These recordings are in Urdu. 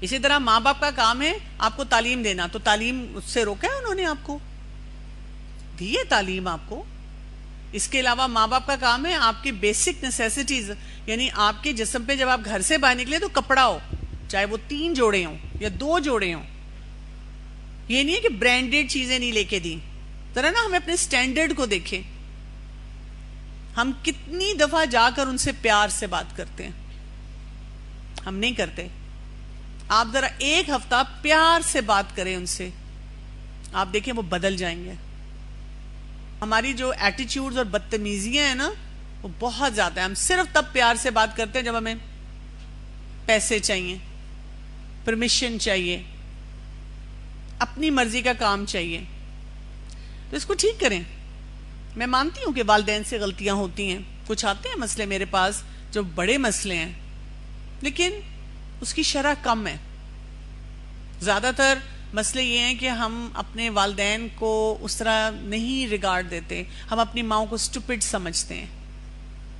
اسی طرح ماں باپ کا کام ہے آپ کو تعلیم دینا، تو تعلیم سے روکا ہے انہوں نے؟ آپ کو دی ہے تعلیم آپ کو. اس کے علاوہ ماں باپ کا کام ہے آپ کی بیسک نیسیسٹیز، یعنی آپ کے جسم پہ جب آپ گھر سے باہر نکلے تو کپڑا ہو، چاہے وہ 3 جوڑے ہوں یا 2 جوڑے ہوں. یہ نہیں ہے کہ برانڈیڈ چیزیں نہیں لے کے دی. ذرا نا ہمیں اپنے سٹینڈرڈ کو دیکھیں. ہم کتنی دفعہ جا کر ان سے پیار سے بات کرتے ہیں؟ ہم نہیں کرتے. آپ ذرا 1 ہفتہ پیار سے بات کریں ان سے، آپ دیکھیں وہ بدل جائیں گے. ہماری جو ایٹیچیوڈز اور بدتمیزیاں ہیں نا وہ بہت زیادہ ہیں. ہم صرف تب پیار سے بات کرتے ہیں جب ہمیں پیسے چاہیے، پرمیشن چاہیے، اپنی مرضی کا کام چاہیے. تو اس کو ٹھیک کریں. میں مانتی ہوں کہ والدین سے غلطیاں ہوتی ہیں، کچھ آتے ہیں مسئلے میرے پاس جو بڑے مسئلے ہیں، لیکن اس کی شرح کم ہے. زیادہ تر مسئلے یہ ہیں کہ ہم اپنے والدین کو اس طرح نہیں ریگارڈ دیتے. ہم اپنی ماں کو اسٹوپڈ سمجھتے ہیں،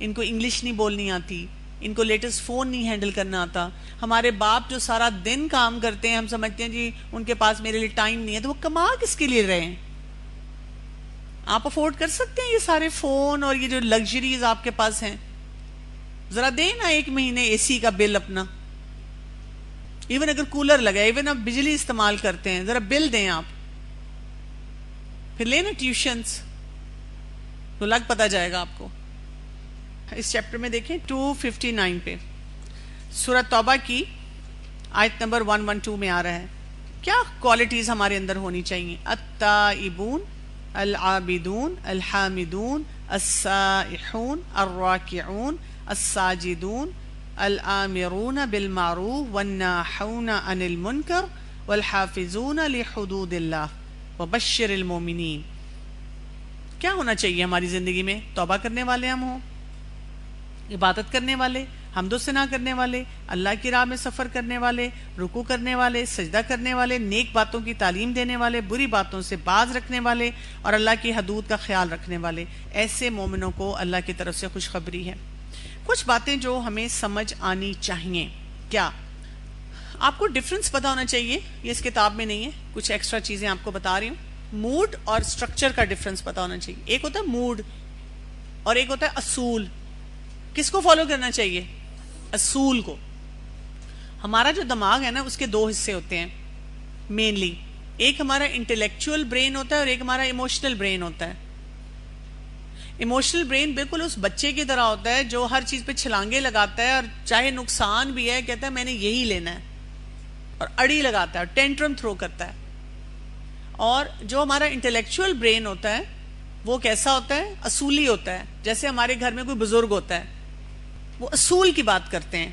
ان کو انگلش نہیں بولنی آتی، ان کو لیٹسٹ فون نہیں ہینڈل کرنا آتا. ہمارے باپ جو سارا دن کام کرتے ہیں، ہم سمجھتے ہیں جی ان کے پاس میرے لیے ٹائم نہیں ہے. تو وہ کما کس کے لیے رہے ہیں؟ آپ افورڈ کر سکتے ہیں یہ سارے فون اور یہ جو لگژریز آپ کے پاس ہیں؟ ذرا دیں نا 1 مہینے اے سی کا بل اپنا. ایون اگر کولر لگا، ایون آپ بجلی استعمال کرتے ہیں، ذرا بل دیں آپ. پھر لینا ٹیوشنز، تو لگ پتہ جائے گا آپ کو. اس چیپٹر میں دیکھیں 259 پہ سورہ توبہ کی آیت نمبر 112 میں آ رہا ہے کیا کوالٹیز ہمارے اندر ہونی چاہیے. التائبون العابدون الحامدون السائحون الراکعون الساجدون الآمرون بالمعروف والناہون عن المنکر والحافظون لحدود اللہ وبشر المومنین. کیا ہونا چاہیے ہماری زندگی میں؟ توبہ کرنے والے ہم ہوں، عبادت کرنے والے، حمد و ثنا کرنے والے، اللہ کی راہ میں سفر کرنے والے، رکوع کرنے والے، سجدہ کرنے والے، نیک باتوں کی تعلیم دینے والے، بری باتوں سے باز رکھنے والے اور اللہ کی حدود کا خیال رکھنے والے. ایسے مومنوں کو اللہ کی طرف سے خوشخبری ہے. کچھ باتیں جو ہمیں سمجھ آنی چاہیے. کیا آپ کو ڈفرنس پتا ہونا چاہیے؟ یہ اس کتاب میں نہیں ہے، کچھ ایکسٹرا چیزیں آپ کو بتا رہی ہوں. موڈ اور سٹرکچر کا ڈفرنس پتا ہونا چاہیے. ایک ہوتا ہے موڈ اور ایک ہوتا ہے اصول. کس کو فالو کرنا چاہیے؟ اصول کو. ہمارا جو دماغ ہے نا اس کے 2 حصے ہوتے ہیں مینلی. ایک ہمارا انٹلیکچوئل برین ہوتا ہے اور ایک ہمارا ایموشنل برین ہوتا ہے. ایموشنل برین بالکل اس بچے کی طرح ہوتا ہے جو ہر چیز پہ چھلانگے لگاتا ہے اور چاہے نقصان بھی ہے کہتا ہے میں نے یہی لینا ہے، اور اڑی لگاتا ہے اور ٹینٹرم تھرو کرتا ہے. اور جو ہمارا انٹلیکچوئل برین ہوتا ہے وہ کیسا ہوتا ہے؟ اصولی ہوتا ہے. جیسے ہمارے گھر میں کوئی بزرگ ہوتا ہے، وہ اصول کی بات کرتے ہیں.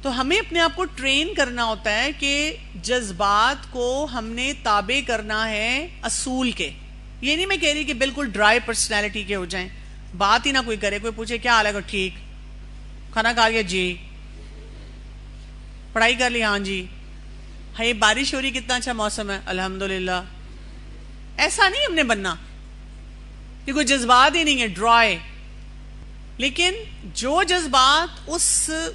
تو ہمیں اپنے آپ کو ٹرین کرنا ہوتا ہے کہ جذبات کو ہم نے تابع کرنا ہے اصول کے. یہ نہیں میں کہہ رہی کہ بالکل ڈرائی پرسنالٹی کے ہو جائیں، بات ہی نہ کوئی کرے. کوئی پوچھے کیا حال ہے، ٹھیک، کھانا کھا لیا جی، پڑھائی کر لی ہاں جی، ہاں بارش ہو رہی کتنا اچھا موسم ہے الحمدللہ. ایسا نہیں ہم نے بننا کہ کوئی جذبات ہی نہیں ہے، ڈرائی. لیکن جو جذبات اس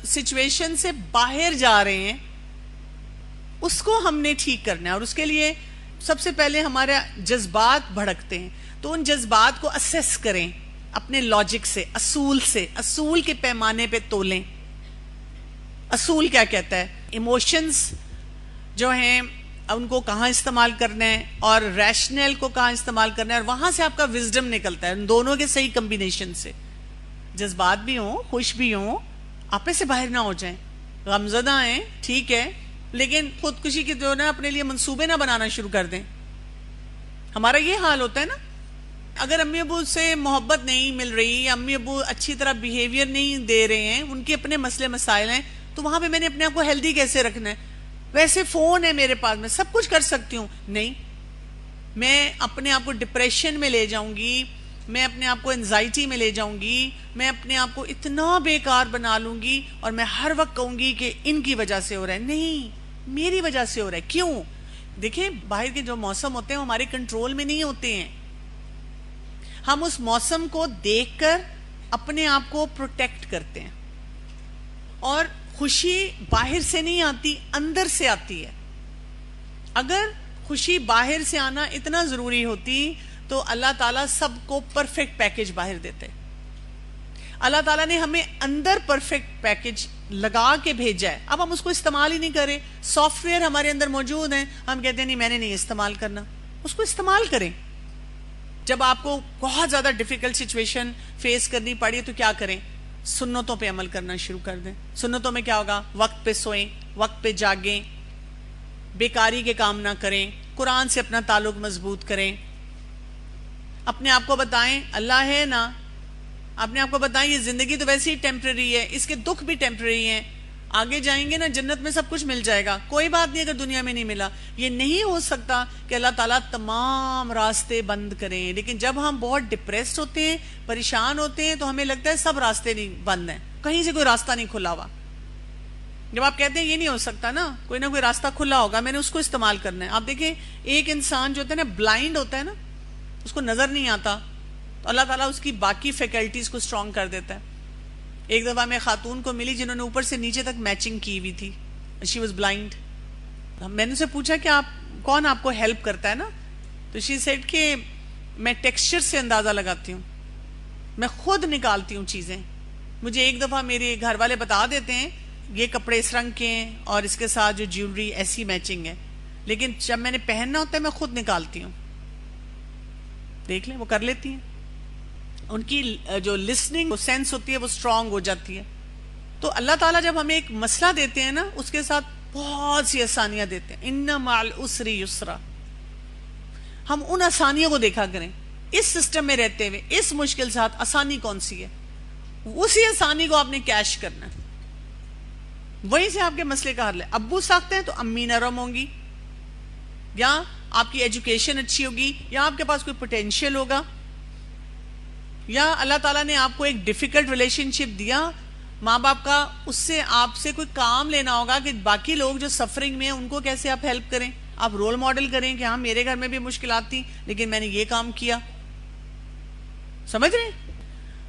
سچویشن سے باہر جا رہے ہیں اس کو ہم نے ٹھیک کرنا ہے. اور اس کے لیے سب سے پہلے ہمارے جذبات بھڑکتے ہیں تو ان جذبات کو اسیس کریں اپنے لاجک سے، اصول سے، اصول کے پیمانے پہ تولیں. اصول کیا کہتا ہے؟ ایموشنز جو ہیں ان کو کہاں استعمال کرنا ہے اور ریشنل کو کہاں استعمال کرنا ہے، اور وہاں سے آپ کا وزڈم نکلتا ہے ان دونوں کے صحیح کمبینیشن سے. جذبات بھی ہوں، خوش بھی ہوں، آپے سے باہر نہ ہو جائیں. غمزدہ ہیں ٹھیک ہے، لیکن خودکشی کے جو نا اپنے لیے منصوبے نہ بنانا شروع کر دیں. ہمارا یہ حال ہوتا ہے نا. اگر امی ابو سے محبت نہیں مل رہی یا امی ابو اچھی طرح بیہیویئر نہیں دے رہے ہیں، ان کے اپنے مسئلے مسائل ہیں، تو وہاں پہ میں نے اپنے آپ کو ہیلدی کیسے رکھنا ہے؟ ویسے فون ہے میرے پاس، میں سب کچھ کر سکتی ہوں. نہیں، میں اپنے آپ کو ڈپریشن میں لے جاؤں گی، میں اپنے آپ کو انزائٹی میں لے جاؤں گی، میں اپنے آپ کو اتنا بیکار بنا لوں گی اور میں ہر وقت کہوں گی کہ ان کی وجہ سے ہو رہا ہے. نہیں، میری وجہ سے ہو رہا ہے. کیوں؟ دیکھیں باہر کے جو موسم ہوتے ہیں وہ ہمارے کنٹرول میں نہیں ہوتے ہیں. ہم اس موسم کو دیکھ کر اپنے آپ کو پروٹیکٹ کرتے ہیں اور خوشی باہر سے نہیں آتی، اندر سے آتی ہے. اگر خوشی باہر سے آنا اتنا ضروری ہوتی تو اللہ تعالیٰ سب کو پرفیکٹ پیکج باہر دیتے. اللہ تعالیٰ نے ہمیں اندر پرفیکٹ پیکج لگا کے بھیجا ہے. اب ہم اس کو استعمال ہی نہیں کریں. سافٹ ویئر ہمارے اندر موجود ہیں، ہم کہتے ہیں نہیں میں نے نہیں استعمال کرنا. اس کو استعمال کریں. جب آپ کو بہت زیادہ ڈیفیکلٹ سچویشن فیس کرنی پڑی تو کیا کریں؟ سنتوں پہ عمل کرنا شروع کر دیں. سنتوں میں کیا ہوگا؟ وقت پہ سوئیں، وقت پہ جاگیں، بیکاری کے کام نہ کریں، قرآن سے اپنا تعلق مضبوط کریں. اپنے آپ کو بتائیں اللہ ہے نا. اپنے آپ کو بتائیں یہ زندگی تو ویسے ہی ٹیمپرری ہے، اس کے دکھ بھی ٹیمپرری ہیں. آگے جائیں گے نا جنت میں سب کچھ مل جائے گا. کوئی بات نہیں اگر دنیا میں نہیں ملا. یہ نہیں ہو سکتا کہ اللہ تعالیٰ تمام راستے بند کریں. لیکن جب ہم بہت ڈپریسڈ ہوتے ہیں، پریشان ہوتے ہیں، تو ہمیں لگتا ہے سب راستے نہیں بند ہیں، کہیں سے کوئی راستہ نہیں کھلا ہوا. جب آپ کہتے ہیں یہ نہیں ہو سکتا نا، کوئی نہ کوئی راستہ کھلا ہوگا، میں نے اس کو استعمال کرنا ہے. آپ دیکھیں ایک انسان جو ہوتا ہے نا بلائنڈ ہوتا ہے نا، اس کو نظر نہیں آتا، تو اللہ تعالیٰ اس کی باقی فیکلٹیز کو اسٹرانگ کر دیتا ہے. ایک دفعہ میں خاتون کو ملی جنہوں نے اوپر سے نیچے تک میچنگ کی ہوئی تھی. She was blind. میں نے اسے پوچھا کہ کون آپ کو ہیلپ کرتا ہے نا؟ تو شی سیڈ کہ میں ٹیکسچر سے اندازہ لگاتی ہوں، میں خود نکالتی ہوں چیزیں. مجھے ایک دفعہ میرے گھر والے بتا دیتے ہیں یہ کپڑے اس رنگ کے ہیں اور اس کے ساتھ جو جیولری ایسی میچنگ ہے، لیکن جب میں نے پہننا ہوتا ہے میں خود نکالتی ہوں. دیکھ لیں وہ کر لیتی ہیں. ان کی جو لسننگ سینس ہوتی ہے وہ اسٹرانگ ہو جاتی ہے. تو اللہ تعالیٰ جب ہمیں ایک مسئلہ دیتے ہیں نا، اس کے ساتھ بہت سی آسانیاں دیتے ہیں. ان مع العسر یسرا. ہم ان آسانیوں کو دیکھا کریں. اس سسٹم میں رہتے ہوئے اس مشکل ساتھ آسانی کون سی ہے؟ اسی آسانی کو آپ نے کیش کرنا ہے. وہیں سے آپ کے مسئلے کا حل ہے. ابو سخت ہیں تو امی نرم ہوں گی، یا آپ کی ایجوکیشن اچھی ہوگی، یا آپ کے پاس کوئی پوٹینشیل ہوگا، یا اللہ تعالیٰ نے آپ کو ایک ڈیفیکلٹ ریلیشن شپ دیا ماں باپ کا، اس سے آپ سے کوئی کام لینا ہوگا کہ باقی لوگ جو سفرنگ میں ہیں ان کو کیسے آپ ہیلپ کریں. آپ رول ماڈل کریں کہ ہاں میرے گھر میں بھی مشکلات تھیں لیکن میں نے یہ کام کیا. سمجھ رہے ہیں؟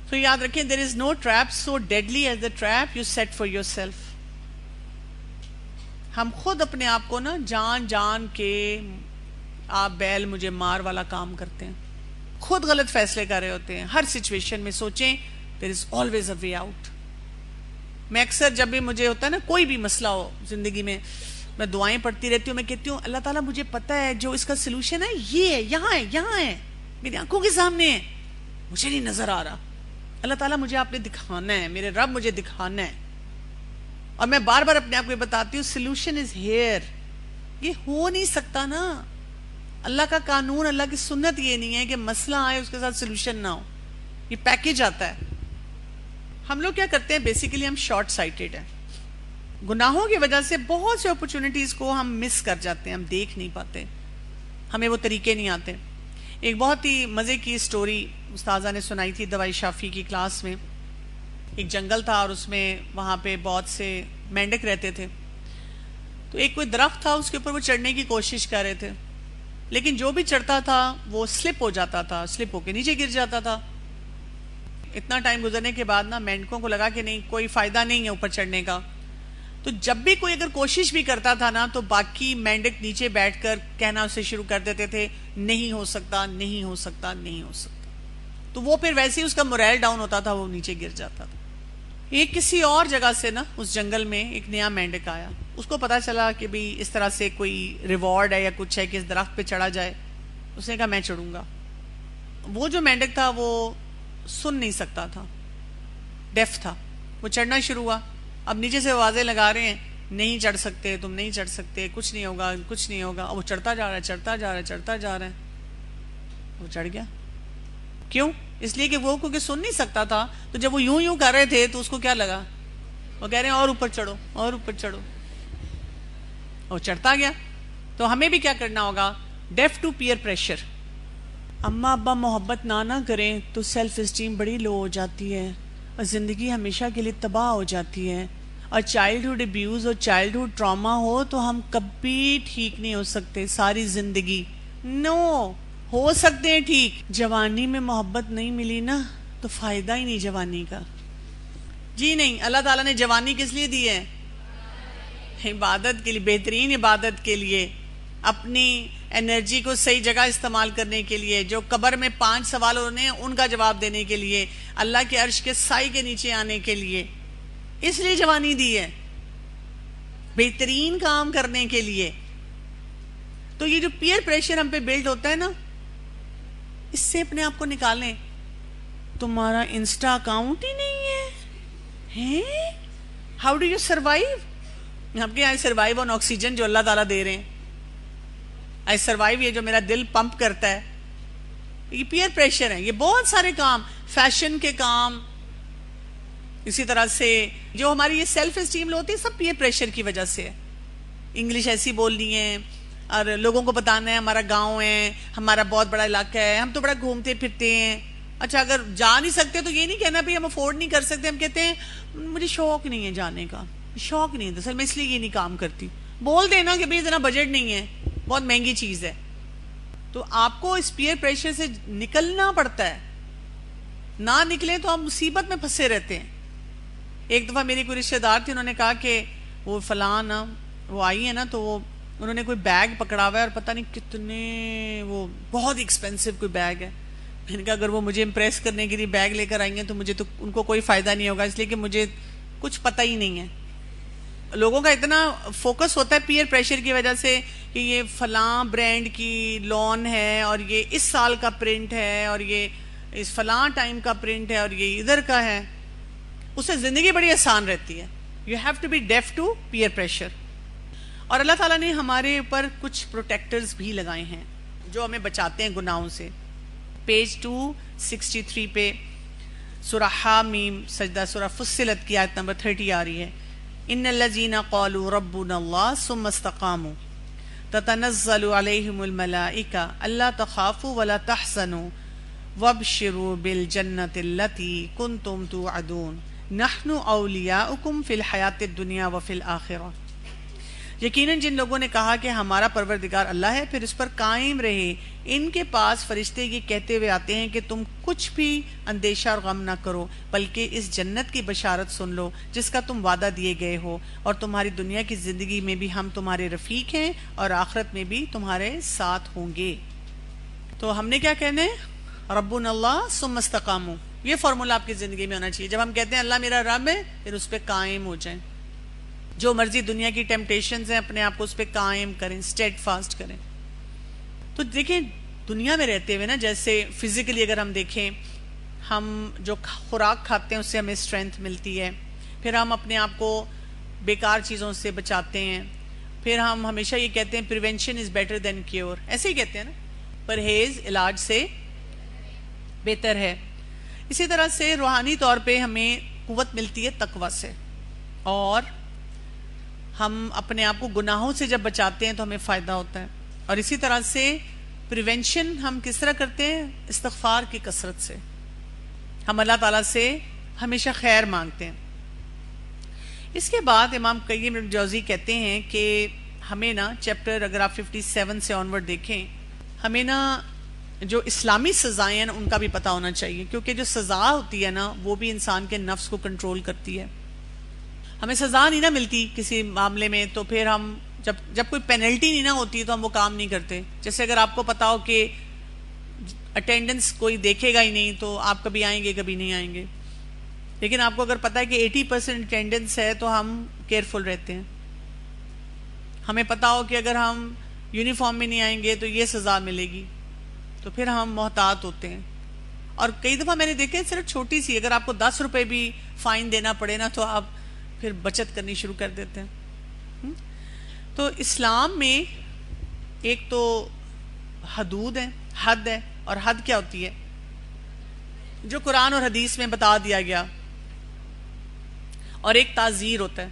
تو یاد رکھیں there is no trap so deadly as the trap you set for yourself. ہم خود اپنے آپ کو نا جان جان کے آپ بیل مجھے مار والا کام کرتے ہیں. خود غلط فیصلے کر رہے ہوتے ہیں. ہر سچویشن میں سوچیں there is always a way out. میں اکثر جب بھی مجھے ہوتا ہے نا کوئی بھی مسئلہ ہو زندگی میں دعائیں پڑھتی رہتی ہوں. میں کہتی ہوں اللہ تعالیٰ مجھے پتہ ہے جو اس کا سلوشن ہے یہ ہے، یہاں ہے، میری آنکھوں کے سامنے ہے، مجھے نہیں نظر آ رہا. اللہ تعالیٰ مجھے آپ نے دکھانا ہے، میرے رب مجھے دکھانا ہے. اور میں بار بار اپنے آپ کو بتاتی ہوں سلوشن از ہیئر. یہ ہو نہیں سکتا نا. اللہ کا قانون، اللہ کی سنت یہ نہیں ہے کہ مسئلہ آئے اس کے ساتھ سلوشن نہ ہو. یہ پیکج آتا ہے. ہم لوگ کیا کرتے ہیں بیسیکلی ہم شارٹ سائٹڈ ہیں. گناہوں کی وجہ سے بہت سے اپرچونٹیز کو ہم مس کر جاتے ہیں، ہم دیکھ نہیں پاتے، ہمیں وہ طریقے نہیں آتے. ایک بہت ہی مزے کی سٹوری استاذہ نے سنائی تھی دوائی شافی کی کلاس میں. ایک جنگل تھا اور اس میں وہاں پہ بہت سے مینڈک رہتے تھے. تو ایک کوئی درخت تھا، اس کے اوپر وہ چڑھنے کی کوشش کر رہے تھے، لیکن جو بھی چڑھتا تھا وہ سلپ ہو جاتا تھا، سلپ ہو کے نیچے گر جاتا تھا. اتنا ٹائم گزرنے کے بعد نا مینڈکوں کو لگا کہ نہیں کوئی فائدہ نہیں ہے اوپر چڑھنے کا. تو جب بھی کوئی اگر کوشش بھی کرتا تھا نا تو باقی مینڈک نیچے بیٹھ کر کہنا اسے شروع کر دیتے تھے نہیں ہو سکتا، نہیں ہو سکتا، نہیں ہو سکتا. تو وہ پھر ویسے ہی اس کا مورائل ڈاؤن ہوتا تھا، وہ نیچے گر جاتا تھا. ایک کسی اور جگہ سے نا اس جنگل میں ایک نیا مینڈک آیا. اس کو پتا چلا کہ بھی اس طرح سے کوئی ریوارڈ ہے یا کچھ ہے کہ اس درخت پہ چڑھا جائے. اس نے کہا میں چڑھوں گا. وہ جو مینڈک تھا وہ سن نہیں سکتا تھا، ڈیف تھا. وہ چڑھنا شروع ہوا. اب نیچے سے آوازیں لگا رہے ہیں نہیں چڑھ سکتے، تم نہیں چڑھ سکتے، کچھ نہیں ہوگا، کچھ نہیں ہوگا. اور وہ چڑھتا جا رہا ہے، چڑھتا جا رہا ہے، چڑھتا جا رہا ہے. وہ چڑھ گیا. کیوں؟ اس لیے کہ وہ کیونکہ سن نہیں سکتا تھا. تو جب وہ یوں کر رہے تھے تو اس کو کیا لگا؟ وہ کہہ رہے ہیں اور اوپر چڑھو، اور اوپر چڑھو. وہ چڑھتا گیا. تو ہمیں بھی کیا کرنا ہوگا؟ ڈیف ٹو پیئر پریشر. اماں ابا محبت نہ کریں تو سیلف اسٹیم بڑی لو ہو جاتی ہے اور زندگی ہمیشہ کے لیے تباہ ہو جاتی ہے. اور چائلڈہڈ ابیوز اور چائلڈہڈ ٹراما ہو تو ہم کبھی ٹھیک نہیں ہو سکتے ساری زندگی. نو ہو سکتے ہیں ٹھیک. جوانی میں محبت نہیں ملی نا تو فائدہ ہی نہیں جوانی کا. جی نہیں، اللہ تعالیٰ نے جوانی کس لیے دی ہے؟ عبادت کے لیے، بہترین عبادت کے لیے، اپنی انرجی کو صحیح جگہ استعمال کرنے کے لیے، جو قبر میں 5 سوال ہونے ہیں ان کا جواب دینے کے لیے، اللہ کے عرش کے سائے کے نیچے آنے کے لیے، اس لیے جوانی دی ہے، بہترین کام کرنے کے لیے۔ تو یہ جو پیئر پریشر ہم پہ بلڈ ہوتا ہے نا، اس سے اپنے آپ کو نکالیں۔ تمہارا انسٹا اکاؤنٹ ہی نہیں ہے، ہاؤ ڈو یو سروائیو؟ ہم کے آئی سروائیو آن آکسیجن جو اللہ تعالیٰ دے رہے ہیں، آئی سروائیو یہ جو میرا دل پمپ کرتا ہے، یہ پیئر پریشر ہے۔ یہ بہت سارے کام، فیشن کے کام، اسی طرح سے جو ہماری یہ سیلف اسٹیم ہوتی ہے، سب پیئر پریشر کی وجہ سے ہے۔ انگلش ایسی بولنی ہے اور لوگوں کو بتانا ہے ہمارا گاؤں ہے، ہمارا بہت بڑا علاقہ ہے، ہم تو بڑا گھومتے پھرتے ہیں۔ اچھا اگر جا نہیں سکتے تو یہ نہیں کہنا بھی ہم افورڈ نہیں کر سکتے، ہم کہتے ہیں مجھے شوق نہیں ہے جانے کا، شوق نہیں ہے دراصل میں اس لیے یہ نہیں کام کرتی۔ بول دینا کہ بھئی اتنا بجٹ نہیں ہے، بہت مہنگی چیز ہے۔ تو آپ کو اس پیئر پریشر سے نکلنا پڑتا ہے، نہ نکلیں تو ہم مصیبت میں پھنسے رہتے ہیں۔ ایک دفعہ میری کوئی رشتہ دار تھی، انہوں نے کہا کہ وہ فلاں نا وہ آئی ہے نا، تو وہ انہوں نے کوئی بیگ پکڑا ہوا ہے اور پتہ نہیں کتنے، وہ بہت ایکسپینسو کوئی بیگ ہے۔ میں نے کہا اگر وہ مجھے امپریس کرنے کے لیے بیگ لے کر آئیں گے تو مجھے تو ان کو کوئی فائدہ نہیں ہوگا، اس لیے کہ مجھے کچھ پتہ ہی نہیں ہے۔ لوگوں کا اتنا فوکس ہوتا ہے پیئر پریشر کی وجہ سے کہ یہ فلاں برانڈ کی لون ہے اور یہ اس سال کا پرنٹ ہے اور یہ اس فلاں ٹائم کا پرنٹ ہے اور یہ ادھر کا ہے، اس سے زندگی بڑی آسان رہتی ہے۔ You have to be deaf to peer pressure. اور اللہ تعالیٰ نے ہمارے اوپر کچھ پروٹیکٹرز بھی لگائے ہیں جو ہمیں بچاتے ہیں گناہوں سے۔ پیج 263 پہ سورہ حامیم سجدہ سورہ فصلت کی آیت نمبر 30 آ رہی ہے، ان الذین قالوا ربنا اللہ ثم استقاموا تتنزل علیہم الملائکہ الا تخافوا ولا تحزنوا وابشروا بالجنۃ التی کنتم توعدون نحن اولیاؤکم فی الحیاۃ الدنیا وفی الآخرہ۔ یقیناً جن لوگوں نے کہا کہ ہمارا پروردگار اللہ ہے پھر اس پر قائم رہے، ان کے پاس فرشتے یہ کہتے ہوئے آتے ہیں کہ تم کچھ بھی اندیشہ اور غم نہ کرو، بلکہ اس جنت کی بشارت سن لو جس کا تم وعدہ دیے گئے ہو، اور تمہاری دنیا کی زندگی میں بھی ہم تمہارے رفیق ہیں اور آخرت میں بھی تمہارے ساتھ ہوں گے۔ تو ہم نے کیا کہنا ہے؟ ربنا اللہ ثم استقاموا، یہ فارمولہ آپ کی زندگی میں ہونا چاہیے۔ جب ہم کہتے ہیں اللہ میرا رب ہے، پھر اس پہ قائم ہو جائیں، جو مرضی دنیا کی ٹیمپٹیشنز ہیں اپنے آپ کو اس پہ قائم کریں، اسٹیڈ فاسٹ کریں۔ تو دیکھیں دنیا میں رہتے ہوئے نا، جیسے فزیکلی اگر ہم دیکھیں، ہم جو خوراک کھاتے ہیں اس سے ہمیں اسٹرینتھ ملتی ہے، پھر ہم اپنے آپ کو بیکار چیزوں سے بچاتے ہیں، پھر ہم ہمیشہ یہ کہتے ہیں prevention is better than cure, ایسے ہی کہتے ہیں نا، پرہیز علاج سے بہتر ہے۔ اسی طرح سے روحانی طور پہ ہمیں قوت ملتی ہے تقوی سے، اور ہم اپنے آپ کو گناہوں سے جب بچاتے ہیں تو ہمیں فائدہ ہوتا ہے۔ اور اسی طرح سے پریونشن ہم کس طرح کرتے ہیں؟ استغفار کی کثرت سے، ہم اللہ تعالیٰ سے ہمیشہ خیر مانگتے ہیں۔ اس کے بعد امام قیم ابن جوزی کہتے ہیں کہ ہمیں نا چیپٹر اگر آپ 57 سے آنورڈ دیکھیں، ہمیں نا جو اسلامی سزائیں ہیں ان کا بھی پتہ ہونا چاہیے، کیونکہ جو سزا ہوتی ہے نا وہ بھی انسان کے نفس کو کنٹرول کرتی ہے۔ ہمیں سزا نہیں نہ ملتی کسی معاملے میں تو پھر ہم جب کوئی پینلٹی نہیں نہ ہوتی تو ہم وہ کام نہیں کرتے۔ جیسے اگر آپ کو پتا ہو کہ اٹینڈنس کوئی دیکھے گا ہی نہیں تو آپ کبھی آئیں گے کبھی نہیں آئیں گے، لیکن آپ کو اگر پتا ہے کہ 80% اٹینڈنس ہے تو ہم کیئرفل رہتے ہیں۔ ہمیں پتا ہو کہ اگر ہم یونیفارم میں نہیں آئیں گے تو یہ سزا ملے گی تو پھر ہم محتاط ہوتے ہیں۔ اور کئی دفعہ میں نے دیکھا صرف چھوٹی سی، اگر آپ کو 10 روپے بھی فائن دینا پڑے نا تو آپ پھر بچت کرنی شروع کر دیتے ہیں۔ تو اسلام میں ایک تو حدود ہے، حد ہے، اور حد کیا ہوتی ہے؟ جو قرآن اور حدیث میں بتا دیا گیا، اور ایک تعزیر ہوتا ہے،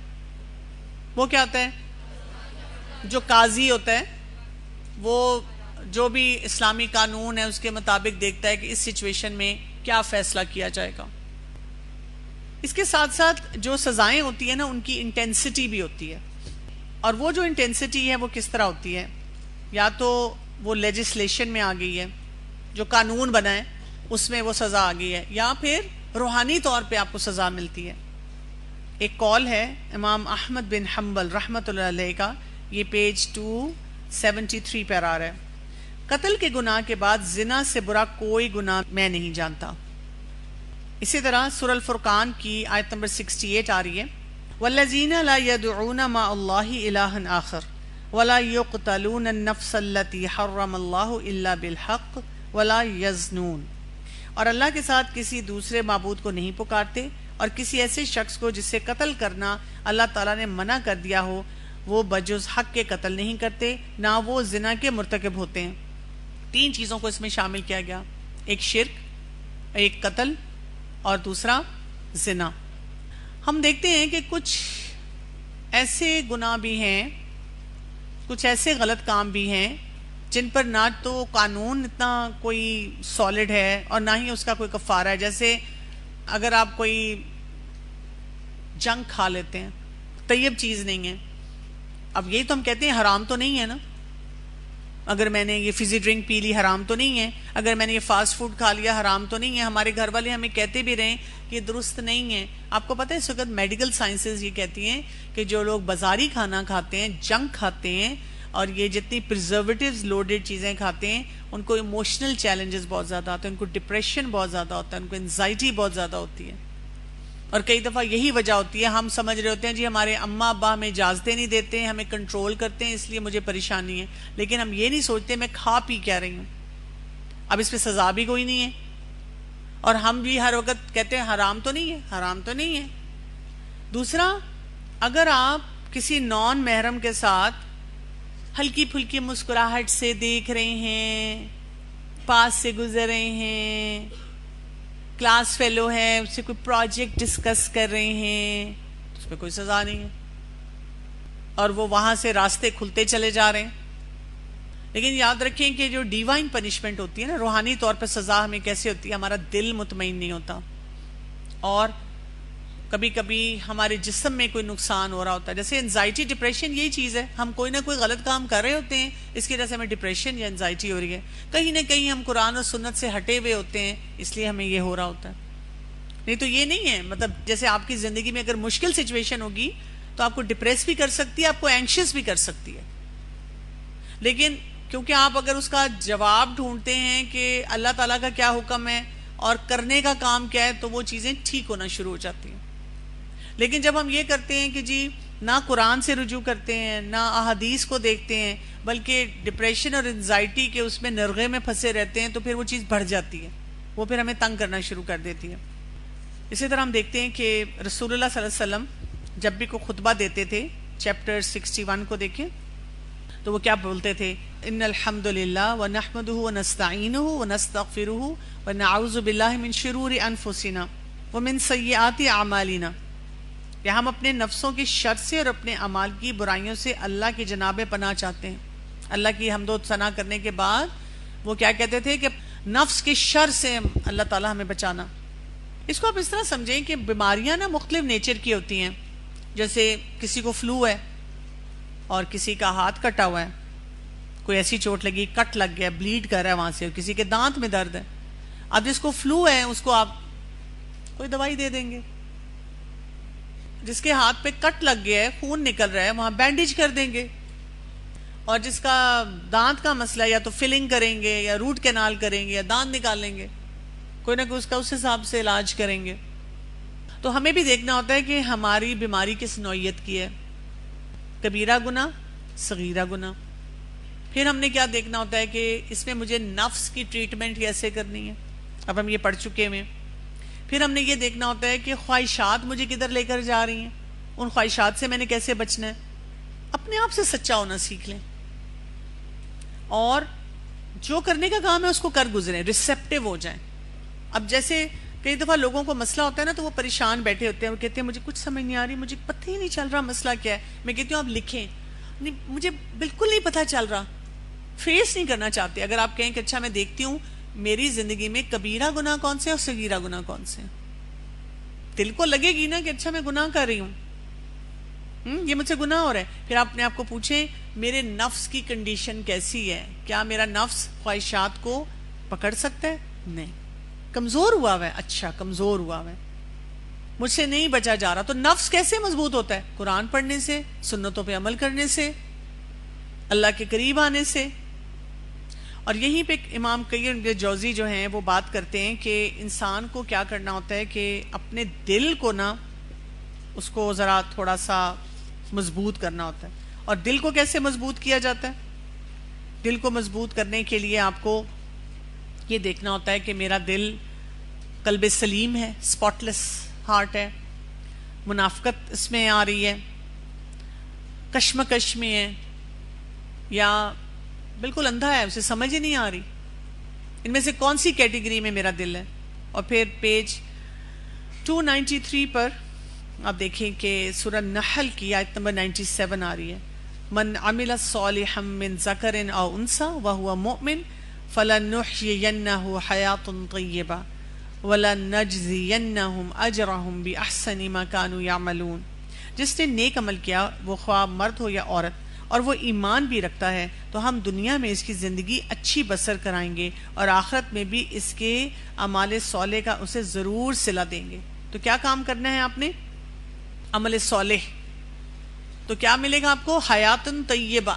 وہ کیا ہوتا ہے؟ جو قاضی ہوتا ہے وہ جو بھی اسلامی قانون ہے اس کے مطابق دیکھتا ہے کہ اس سچویشن میں کیا فیصلہ کیا جائے گا۔ اس کے ساتھ ساتھ جو سزائیں ہوتی ہیں نا ان کی انٹینسٹی بھی ہوتی ہے، اور وہ جو انٹینسٹی ہے وہ کس طرح ہوتی ہے؟ یا تو وہ لیجسلیشن میں آ گئی ہے، جو قانون بنا ہے اس میں وہ سزا آ گئی ہے، یا پھر روحانی طور پہ آپ کو سزا ملتی ہے۔ ایک کال ہے امام احمد بن حنبل رحمۃ اللہ علیہ کا، یہ پیج 273 پر آ رہا ہے، قتل کے گناہ کے بعد زنا سے برا کوئی گناہ میں نہیں جانتا۔ اسی طرح سورہ الفرقان کی آیت نمبر 68 آ رہی ہے، وَالَّذِينَ لَا يَدْعُونَ مَعَ اللَّهِ إِلَٰهًا آخَرَ وَلَا يُقْتَلُونَ النَّفْسَ الَّتِي حَرَّمَ اللَّهُ إِلَّا بِالْحَقِّ وَلَا يَزْنُونَ، اور اللہ کے ساتھ کسی دوسرے معبود کو نہیں پکارتے، اور کسی ایسے شخص کو جس سے قتل کرنا اللہ تعالیٰ نے منع کر دیا ہو وہ بجز حق کے قتل نہیں کرتے، نہ وہ زنا کے مرتکب ہوتے ہیں۔ 3 چیزوں کو اس میں شامل کیا گیا، ایک شرک، ایک قتل، اور دوسرا زنا۔ ہم دیکھتے ہیں کہ کچھ ایسے گناہ بھی ہیں، کچھ ایسے غلط کام بھی ہیں جن پر نہ تو قانون اتنا کوئی سالڈ ہے اور نہ ہی اس کا کوئی کفارہ ہے۔ جیسے اگر آپ کوئی جنک کھا لیتے ہیں، طیب چیز نہیں ہے، اب یہی تو ہم کہتے ہیں حرام تو نہیں ہے نا، اگر میں نے یہ فزی ڈرنک پی لی حرام تو نہیں ہے، اگر میں نے یہ فاسٹ فوڈ کھا لیا حرام تو نہیں ہے۔ ہمارے گھر والے ہمیں کہتے بھی رہیں کہ یہ درست نہیں ہے۔ آپ کو پتہ ہے اس وقت میڈیکل سائنسز یہ کہتی ہیں کہ جو لوگ بازاری کھانا کھاتے ہیں، جنک کھاتے ہیں، اور یہ جتنی پرزرویٹیوز لوڈڈ چیزیں کھاتے ہیں، ان کو ایموشنل چیلنجز بہت زیادہ ہوتے ہیں، ان کو ڈپریشن بہت زیادہ ہوتا ہے، ان کو انزائٹی بہت زیادہ ہوتی ہے، اور کئی دفعہ یہی وجہ ہوتی ہے ہم سمجھ رہے ہوتے ہیں جی ہمارے اماں ابا ہمیں اجازتیں نہیں دیتے ہیں، ہمیں کنٹرول کرتے ہیں، اس لیے مجھے پریشانی ہے، لیکن ہم یہ نہیں سوچتے میں کھا پی کیا رہی ہوں، اب اس پہ سزا بھی کوئی نہیں ہے، اور ہم بھی ہر وقت کہتے ہیں حرام تو نہیں ہے، حرام تو نہیں ہے۔ دوسرا، اگر آپ کسی نان محرم کے ساتھ ہلکی پھلکی مسکراہٹ سے دیکھ رہے ہیں، پاس سے گزر رہے ہیں، کلاس فیلو ہے، اس سے کوئی پروجیکٹ ڈسکس کر رہے ہیں، اس پہ کوئی سزا نہیں ہے، اور وہ وہاں سے راستے کھلتے چلے جا رہے ہیں۔ لیکن یاد رکھیں کہ جو ڈیوائن پنشمنٹ ہوتی ہے نا، روحانی طور پر سزا ہمیں کیسے ہوتی ہے، ہمارا دل مطمئن نہیں ہوتا، اور کبھی کبھی ہمارے جسم میں کوئی نقصان ہو رہا ہوتا ہے، جیسے انزائٹی ڈپریشن یہی چیز ہے، ہم کوئی نہ کوئی غلط کام کر رہے ہوتے ہیں، اس کی وجہ سے ہمیں ڈپریشن یا انزائٹی ہو رہی ہے، کہیں نہ کہیں ہم قرآن اور سنت سے ہٹے ہوئے ہوتے ہیں، اس لیے ہمیں یہ ہو رہا ہوتا ہے۔ نہیں تو یہ نہیں ہے، مطلب جیسے آپ کی زندگی میں اگر مشکل سچویشن ہوگی تو آپ کو ڈپریس بھی کر سکتی ہے، آپ کو اینکشس بھی کر سکتی ہے، لیکن کیونکہ آپ اگر اس کا جواب ڈھونڈتے ہیں کہ اللہ تعالیٰ کا کیا حکم ہے اور کرنے کا کام کیا ہے، تو وہ چیزیں ٹھیک ہونا شروع ہو جاتی ہیں۔ لیکن جب ہم یہ کرتے ہیں کہ جی نہ قرآن سے رجوع کرتے ہیں، نہ احادیث کو دیکھتے ہیں، بلکہ ڈپریشن اور انزائٹی کے اس میں نرغے میں پھنسے رہتے ہیں، تو پھر وہ چیز بڑھ جاتی ہے، وہ پھر ہمیں تنگ کرنا شروع کر دیتی ہے۔ اسی طرح ہم دیکھتے ہیں کہ رسول اللہ صلی اللہ علیہ وسلم جب بھی کوئی خطبہ دیتے تھے، چیپٹر 61 کو دیکھیں تو وہ کیا بولتے تھے، ان الحمد للہ ونحمدہ ونستعینہ ونستغفرہ ونعوذ باللہ من شرور انفسنا ومن سیئات اعمالنا، کہ ہم اپنے نفسوں کی شر سے اور اپنے اعمال کی برائیوں سے اللہ کی جناب پناہ چاہتے ہیں۔ اللہ کی حمد و ثنا کرنے کے بعد وہ کیا کہتے تھے کہ نفس کے شر سے اللہ تعالیٰ ہمیں بچانا۔ اس کو آپ اس طرح سمجھیں کہ بیماریاں نا مختلف نیچر کی ہوتی ہیں، جیسے کسی کو فلو ہے اور کسی کا ہاتھ کٹا ہوا ہے، کوئی ایسی چوٹ لگی، کٹ لگ گیا، بلیڈ کر رہا ہے وہاں سے، اور کسی کے دانت میں درد ہے۔ اب جس کو فلو ہے اس کو آپ کوئی دوائی دے دیں گے، جس کے ہاتھ پہ کٹ لگ گیا ہے، خون نکل رہا ہے، وہاں بینڈیج کر دیں گے، اور جس کا دانت کا مسئلہ یا تو فلنگ کریں گے یا روٹ کینال کریں گے یا دانت نکالیں گے، کوئی نہ کوئی اس کا اس حساب سے علاج کریں گے۔ تو ہمیں بھی دیکھنا ہوتا ہے کہ ہماری بیماری کس نوعیت کی ہے، کبیرہ گناہ، صغیرہ گناہ۔ پھر ہم نے کیا دیکھنا ہوتا ہے کہ اس میں مجھے نفس کی ٹریٹمنٹ کیسے کرنی ہے، اب ہم یہ پڑھ چکے ہیں۔ پھر ہم نے یہ دیکھنا ہوتا ہے کہ خواہشات مجھے کدھر لے کر جا رہی ہیں، ان خواہشات سے میں نے کیسے بچنا ہے۔ اپنے آپ سے سچا ہونا سیکھ لیں، اور جو کرنے کا کام ہے اس کو کر گزریں، ریسیپٹیو ہو جائیں۔ اب جیسے کئی دفعہ لوگوں کو مسئلہ ہوتا ہے نا، تو وہ پریشان بیٹھے ہوتے ہیں، وہ کہتے ہیں مجھے کچھ سمجھ نہیں آ رہی، مجھے پتہ ہی نہیں چل رہا مسئلہ کیا ہے۔ میں کہتی ہوں آپ لکھیں، مجھے بالکل نہیں پتہ چل رہا، فیس نہیں کرنا چاہتے۔ اگر آپ کہیں کہ اچھا میں دیکھتی ہوں میری زندگی میں کبیرہ گناہ کون سے اور صغیرہ گناہ کون سے، دل کو لگے گی نا کہ اچھا میں گناہ کر رہی ہوں، یہ مجھ سے گناہ ہو رہا ہے۔ پھر آپ اپنے آپ کو پوچھیں میرے نفس کی کنڈیشن کیسی ہے، کیا میرا نفس خواہشات کو پکڑ سکتا ہے؟ نہیں، کمزور ہوا ہے، اچھا کمزور ہوا ہے۔ مجھ سے نہیں بچا جا رہا. تو نفس کیسے مضبوط ہوتا ہے؟ قرآن پڑھنے سے، سنتوں پہ عمل کرنے سے، اللہ کے قریب آنے سے. اور یہیں پہ امام قیم جوزی جو ہیں وہ بات کرتے ہیں کہ انسان کو کیا کرنا ہوتا ہے کہ اپنے دل کو نا اس کو ذرا تھوڑا سا مضبوط کرنا ہوتا ہے. اور دل کو کیسے مضبوط کیا جاتا ہے؟ دل کو مضبوط کرنے کے لیے آپ کو یہ دیکھنا ہوتا ہے کہ میرا دل قلب سلیم ہے، سپاٹ لیس ہارٹ ہے، منافقت اس میں آ رہی ہے، کشمکش میں ہے، یا بالکل اندھا ہے، اسے سمجھ ہی نہیں آ رہی. ان میں سے کون سی کیٹیگری میں میرا دل ہے؟ اور پھر پیج 293 پر آپ دیکھیں کہ سورہ نحل کی آیت نمبر 97 آ رہی ہے. من عمل صالحا من ذکر او انثى وهو مؤمن فلنحيينه حياة طیبہ وَلَنَجْزِيَنَّهُمْ أَجْرَهُمْ بِأَحْسَنِ مَا كَانُوا يَعْمَلُونَ. جس نے نیک عمل کیا، وہ خواہ مرد ہو یا عورت، اور وہ ایمان بھی رکھتا ہے، تو ہم دنیا میں اس کی زندگی اچھی بسر کرائیں گے اور آخرت میں بھی اس کے اعمال صالح کا اسے ضرور صلہ دیں گے. تو کیا کام کرنا ہے آپ نے؟ عمل صالح. تو کیا ملے گا آپ کو؟ حیاتن طیبہ،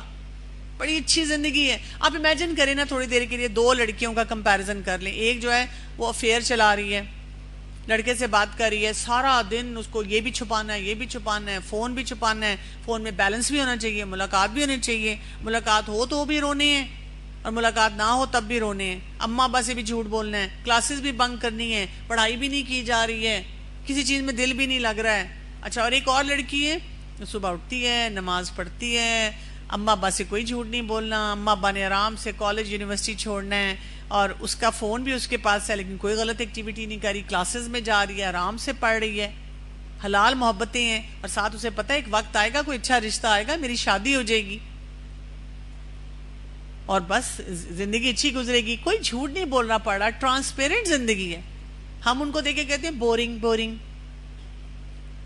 بڑی اچھی زندگی ہے. آپ امیجن کریں نا تھوڑی دیر کے لیے، دو لڑکیوں کا کمپیریزن کر لیں. ایک جو ہے وہ افیئر چلا رہی ہے، لڑکے سے بات کر رہی ہے، سارا دن اس کو یہ بھی چھپانا ہے، یہ بھی چھپانا ہے، فون بھی چھپانا ہے، فون میں بیلنس بھی ہونا چاہیے، ملاقات بھی ہونی چاہیے، ملاقات ہو تو بھی رونے ہیں اور ملاقات نہ ہو تب بھی رونے ہیں، اماں ابا سے بھی جھوٹ بولنا ہے، کلاسز بھی بنک کرنی ہے، پڑھائی بھی نہیں کی جا رہی ہے، کسی چیز میں دل بھی نہیں لگ رہا ہے. اچھا، اور ایک اور لڑکی ہے، صبح اٹھتی ہے، نماز پڑھتی ہے، اماں ابا سے کوئی جھوٹ نہیں بولنا، اماں ابا نے آرام سے کالج یونیورسٹی چھوڑنا ہے، اور اس کا فون بھی اس کے پاس ہے لیکن کوئی غلط ایکٹیویٹی نہیں کری، کلاسز میں جا رہی ہے، آرام سے پڑھ رہی ہے، حلال محبتیں ہیں، اور ساتھ اسے پتہ ہے ایک وقت آئے گا، کوئی اچھا رشتہ آئے گا، میری شادی ہو جائے گی اور بس زندگی اچھی گزرے گی. کوئی جھوٹ نہیں بولنا پڑ رہا، ٹرانسپیرنٹ زندگی ہے. ہم ان کو دیکھ کے کہتے ہیں بورنگ بورنگ،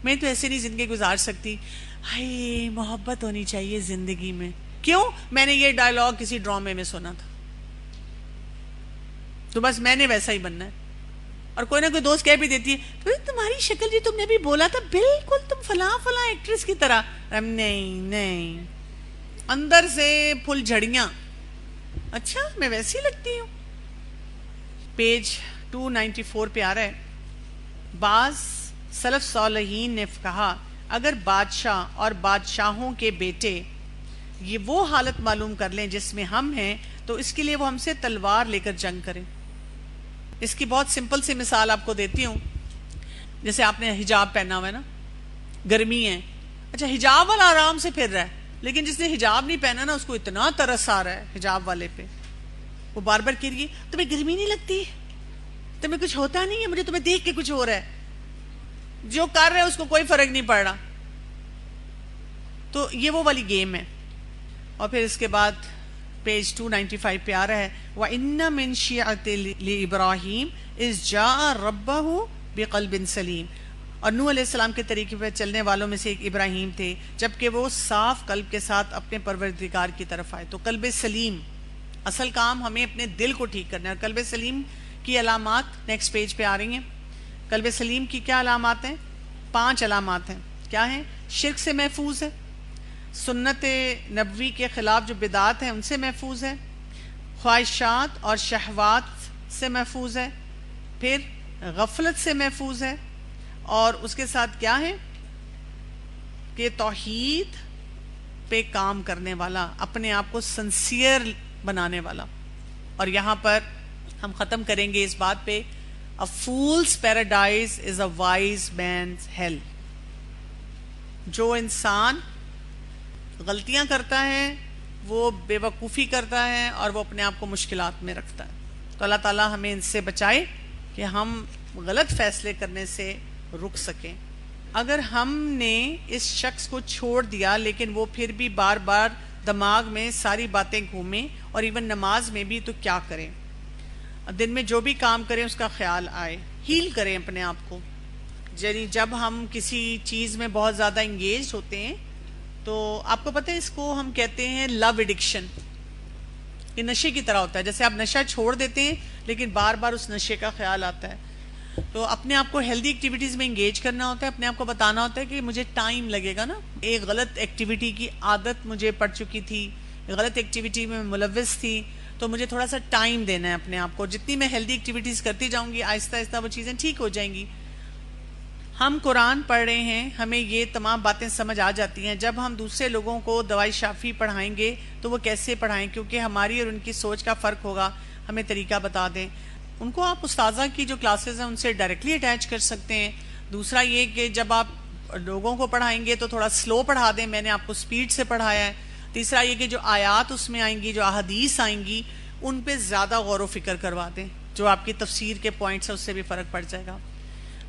میں تو ایسے نہیں زندگی گزار سکتی. ہائے، محبت ہونی چاہیے زندگی میں. کیوں؟ میں نے یہ ڈائلاگ کسی ڈرامے میں سنا تھا تو بس میں نے ویسا ہی بننا ہے. اور کوئی نہ کوئی دوست کہہ بھی دیتی ہے تمہاری شکل جی تم نے بھی بولا تھا بالکل تم فلاں فلاں ایکٹریس کی طرح. نہیں نہیں، اندر سے پھل جھڑیاں. اچھا، میں ویسی لگتی ہوں. پیج 294 پہ آ رہا ہے، بعض سلف صالحین نے کہا اگر بادشاہ اور بادشاہوں کے بیٹے یہ وہ حالت معلوم کر لیں جس میں ہم ہیں تو اس کے لیے وہ ہم سے تلوار لے کر جنگ کریں. اس کی بہت سمپل سی مثال آپ کو دیتی ہوں. جیسے آپ نے حجاب پہنا ہوا ہے نا، گرمی ہے، اچھا حجاب والا آرام سے پھر رہا ہے، لیکن جس نے حجاب نہیں پہنا نا اس کو اتنا ترس آ رہا ہے حجاب والے پہ. وہ بار بار کہہ رہی ہے تمہیں گرمی نہیں لگتی، تمہیں کچھ ہوتا نہیں ہے، مجھے تمہیں دیکھ کے کچھ ہو رہا ہے. جو کر رہے ہیں اس کو کوئی فرق نہیں پڑ رہا. تو یہ وہ والی گیم ہے. اور پھر اس کے بعد پیج 295 پہ آ رہا ہے وَإِنَّ مِن شِيعَةِ لِإِبْرَاهِيمَ إِذْ جَاءَ رَبَّهُ بِقَلْبٍ سَلِيمٍ. اور نوح علیہ السلام کے طریقے پہ چلنے والوں میں سے ایک ابراہیم تھے جبکہ وہ صاف قلب کے ساتھ اپنے پروردگار کی طرف آئے. تو قلب سلیم، اصل کام ہمیں اپنے دل کو ٹھیک کرنا ہے. اور قلب سلیم کی علامات نیکسٹ پیج پہ آ رہی ہیں. قلب سلیم کی کیا علامات ہیں؟ 5 علامات ہیں. کیا ہیں؟ شرک سے محفوظ ہے، سنت نبوی کے خلاف جو بدعات ہیں ان سے محفوظ ہے، خواہشات اور شہوات سے محفوظ ہے، پھر غفلت سے محفوظ ہے، اور اس کے ساتھ کیا ہے کہ توحید پہ کام کرنے والا، اپنے آپ کو سنسیئر بنانے والا. اور یہاں پر ہم ختم کریں گے اس بات پہ A fool's paradise is a wise man's hell. جو انسان غلطیاں کرتا ہے وہ بے وقوفی کرتا ہے اور وہ اپنے آپ کو مشکلات میں رکھتا ہے. تو اللہ تعالیٰ ہمیں ان سے بچائے کہ ہم غلط فیصلے کرنے سے رک سکیں. اگر ہم نے اس شخص کو چھوڑ دیا لیکن وہ پھر بھی بار بار دماغ میں ساری باتیں گھومیں اور ایون نماز میں بھی، تو کیا کریں؟ دن میں جو بھی کام کریں اس کا خیال آئے، ہیل کریں اپنے آپ کو. یعنی جب ہم کسی چیز میں بہت زیادہ انگیج ہوتے ہیں تو آپ کو پتہ ہے اس کو ہم کہتے ہیں لو ایڈکشن. یہ نشے کی طرح ہوتا ہے. جیسے آپ نشہ چھوڑ دیتے ہیں لیکن بار بار اس نشے کا خیال آتا ہے. تو اپنے آپ کو ہیلدی ایکٹیویٹیز میں انگیج کرنا ہوتا ہے، اپنے آپ کو بتانا ہوتا ہے کہ مجھے ٹائم لگے گا نا، ایک غلط ایکٹیویٹی کی عادت مجھے پڑ چکی تھی، غلط ایکٹیویٹی میں ملوث تھی، تو مجھے تھوڑا سا ٹائم دینا ہے اپنے آپ کو، جتنی میں ہیلدی ایکٹیویٹیز کرتی جاؤں گی آہستہ آہستہ وہ چیزیں ٹھیک ہو جائیں گی۔ ہم قرآن پڑھ رہے ہیں، ہمیں یہ تمام باتیں سمجھ آ جاتی ہیں، جب ہم دوسرے لوگوں کو دوائی شافی پڑھائیں گے تو وہ کیسے پڑھائیں، کیونکہ ہماری اور ان کی سوچ کا فرق ہوگا، ہمیں طریقہ بتا دیں۔ ان کو آپ استاذہ کی جو کلاسز ہیں ان سے ڈائریکٹلی اٹیچ کر سکتے ہیں۔ دوسرا یہ کہ جب آپ لوگوں کو پڑھائیں گے تو تھوڑا سلو پڑھا دیں، میں نے آپ کو سپیڈ سے پڑھایا ہے۔ تیسرا یہ کہ جو آیات اس میں آئیں گی، جو احادیث آئیں گی، ان پہ زیادہ غور و فکر کروا دیں، جو آپ کی تفسیر کے پوائنٹس ہیں اس سے بھی فرق پڑ جائے گا۔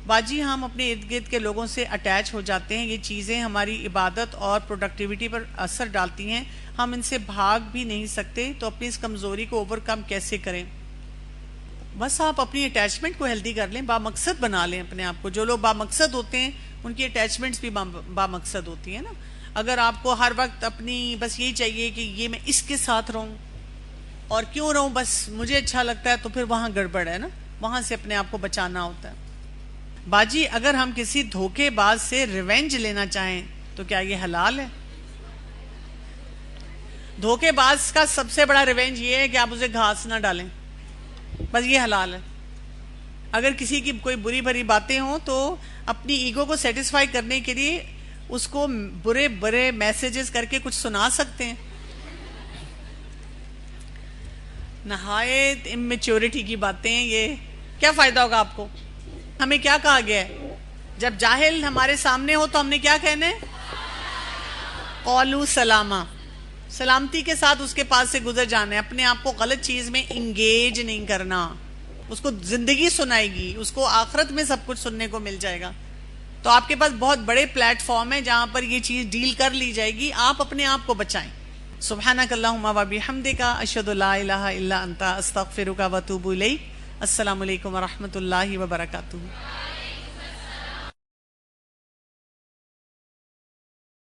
باجی ہم اپنے ارد گرد کے لوگوں سے اٹیچ ہو جاتے ہیں، یہ چیزیں ہماری عبادت اور پروڈکٹیوٹی پر اثر ڈالتی ہیں، ہم ان سے بھاگ بھی نہیں سکتے، تو اپنی اس کمزوری کو اوور کم کیسے کریں؟ بس آپ اپنی اٹیچمنٹ کو ہیلدی کر لیں، بامقصد بنا لیں اپنے آپ کو۔ جو لوگ بامقصد ہوتے ہیں ان کی اٹیچمنٹس بھی بامقصد ہوتی ہیں نا۔ اگر آپ کو ہر وقت اپنی بس یہی چاہیے کہ یہ میں اس کے ساتھ رہوں، اور کیوں رہوں، بس مجھے اچھا لگتا ہے، تو پھر وہاں گڑبڑ ہے نا، وہاں سے اپنے آپ کو بچانا ہوتا ہے۔ باجی اگر ہم کسی دھوکے باز سے ریونج لینا چاہیں تو کیا یہ حلال ہے؟ دھوکے باز کا سب سے بڑا ریونج یہ ہے کہ آپ اسے گھاس نہ ڈالیں، بس یہ حلال ہے۔ اگر کسی کی کوئی بری بری باتیں ہوں تو اپنی ایگو کو سیٹسفائی کرنے کے لیے اس کو برے برے میسیجز کر کے کچھ سنا سکتے ہیں۔ نہایت اممیچورٹی کی باتیں ہیں یہ، کیا فائدہ ہوگا آپ کو؟ ہمیں کیا کہا گیا ہے؟ جب جاہل ہمارے سامنے ہو تو ہم نے کیا کہنا ہے؟ قولو سلامہ، سلامتی کے ساتھ اس کے پاس سے گزر جانا ہے، اپنے آپ کو غلط چیز میں انگیج نہیں کرنا۔ اس کو زندگی سنائے گی، اس کو آخرت میں سب کچھ سننے کو مل جائے گا۔ تو آپ کے پاس بہت بڑے پلیٹ فارم ہے جہاں پر یہ چیز ڈیل کر لی جائے گی، آپ اپنے آپ کو بچائیں۔ سبحانک اللہم و بحمدک، اشہد لا الہ الا انت، استغفرک و اتوب الیک۔ السلام علیکم ورحمۃ اللہ وبرکاتہ۔